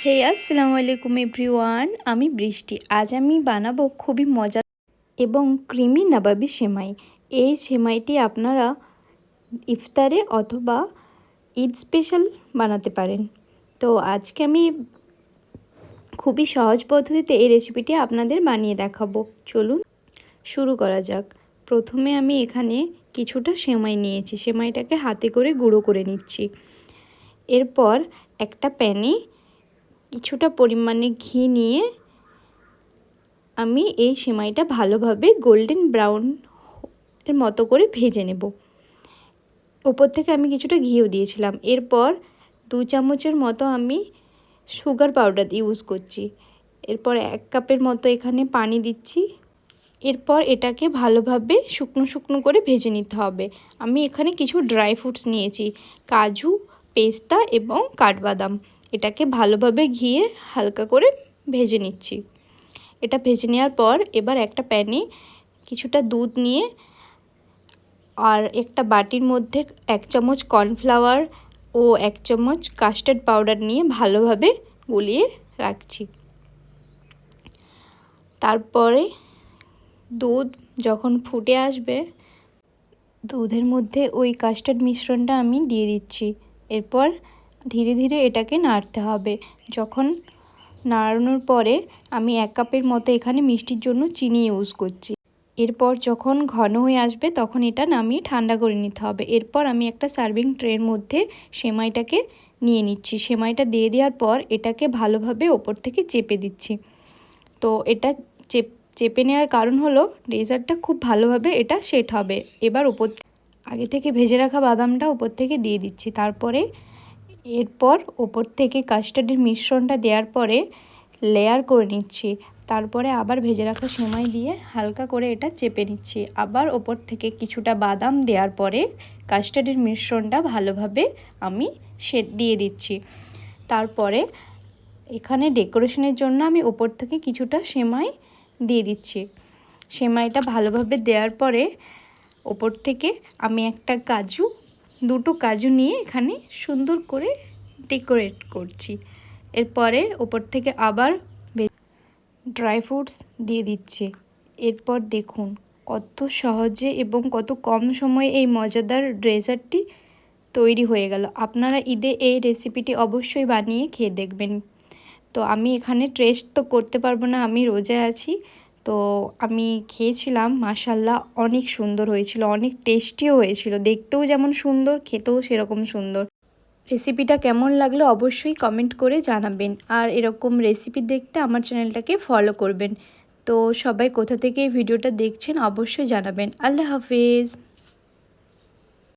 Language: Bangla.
হে আসসালামু আলাইকুম এভরিওয়ান, আমি বৃষ্টি। আজ আমি বানাবো খুবই মজা এবং ক্রিমি নবাবী সেমাই। এই সেমাইটি আপনারা ইফতারে অথবা ঈদ স্পেশাল বানাতে পারেন। তো আজকে আমি খুবই সহজ পদ্ধতিতে এই রেসিপিটি আপনাদের বানিয়ে দেখাবো। চলুন শুরু করা যাক। প্রথমে আমি এখানে কিছুটা সেমাই নিয়েছি, সেমাইটাকে হাতে করে গুঁড়ো করে নিচ্ছি। এরপর একটা প্যানে কিছুটা পরিমাণে ঘি নিয়ে আমি এই সেমাইটা ভালোভাবে গোল্ডেন ব্রাউন এর মতো করে ভেজে নেব। উপর থেকে আমি কিছুটা ঘিও দিয়েছিলাম। এরপর 2 চামচের মতো আমি সুগার পাউডার ইউজ করছি। এরপর 1 কাপের মতো এখানে পানি দিচ্ছি। এরপর এটাকে ভালোভাবে শুকনো শুকনো করে ভেজে নিতে হবে। আমি এখানে কিছু ড্রাই ফ্রুটস নিয়েছি, কাজু, পেস্তা এবং কাঠবাদাম। এটাকে ভালোভাবে ঘিয়ে হালকা করে ভেজে নিচ্ছি। এটা ভেজে নেওয়ার পর এবার একটা প্যানে কিছুটা দুধ নিয়ে আর একটা বাটির মধ্যে 1 চামচ কর্নফ্লাওয়ার ও 1 চামচ কাস্টার্ড পাউডার নিয়ে ভালোভাবে গুলিয়ে রাখছি। তারপরে দুধ যখন ফুটে আসবে, দুধের মধ্যে ওই কাস্টার্ড মিশ্রণটা আমি দিয়ে দিচ্ছি। এরপর ধীরে ধীরে এটাকে নাড়তে হবে। যখন নাড়ানোর পরে আমি 1 কাপের মতো এখানে মিষ্টির জন্য চিনি ইউজ করছি। এরপর যখন ঘন হয়ে আসবে তখন এটা নামিয়ে ঠান্ডা করে নিতে হবে। এরপর আমি একটা সার্ভিং ট্রের মধ্যে সেমাইটাকে নিয়ে নিচ্ছি। সেমাইটা দিয়ে দেওয়ার পর এটাকে ভালোভাবে ওপর থেকে চেপে দিচ্ছি। তো এটা চেপে নেওয়ার কারণ হলো ডেজার্টটা খুব ভালোভাবে এটা সেট হবে। এবার আগে থেকে ভেজে রাখা বাদামটা ওপর থেকে দিয়ে দিচ্ছি। এরপর ওপর থেকে কাস্টার্ডের মিশ্রণটা দেওয়ার পরে লেয়ার করে নিচ্ছি। তারপরে আবার ভেজে রাখা সেমাই দিয়ে হালকা করে এটা চেপে নিচ্ছি। আবার ওপর থেকে কিছুটা বাদাম দেওয়ার পরে কাস্টার্ডের মিশ্রণটা ভালোভাবে আমি দিয়ে দিচ্ছি। তারপরে এখানে ডেকোরেশনের জন্য আমি ওপর থেকে কিছুটা সেমাই দিয়ে দিচ্ছি। সেমাইটা ভালোভাবে দেওয়ার পরে ওপর থেকে আমি দুটো কাজু নিয়ে এখানে সুন্দর করে ডেকোরেট করছি। এরপরে ওপর থেকে আবার ড্রাই ফ্রুটস দিয়ে দিচ্ছি। এরপর দেখুন কত সহজে এবং কত কম সময়ে এই মজাদার ডেজার্টটি তৈরি হয়ে গেল। আপনারা ঈদে এই রেসিপিটি অবশ্যই বানিয়ে খেয়ে দেখবেন। তো আমি এখানে টেস্ট তো করতে পারবো না, আমি রোজায় আছি। তো আমি খেয়েছিলাম, মাশাআল্লাহ অনেক সুন্দর হয়েছিল, অনেক টেস্টিও হয়েছিল। দেখতেও যেমন সুন্দর, খেতেও সেরকম সুন্দর। রেসিপিটা কেমন লাগলো অবশ্যই কমেন্ট করে জানাবেন। আর এরকম রেসিপি দেখতে আমার চ্যানেলটাকে ফলো করবেন। তো সবাই কোথা থেকে এই ভিডিওটা দেখছেন অবশ্যই জানাবেন। আল্লাহ হাফেজ।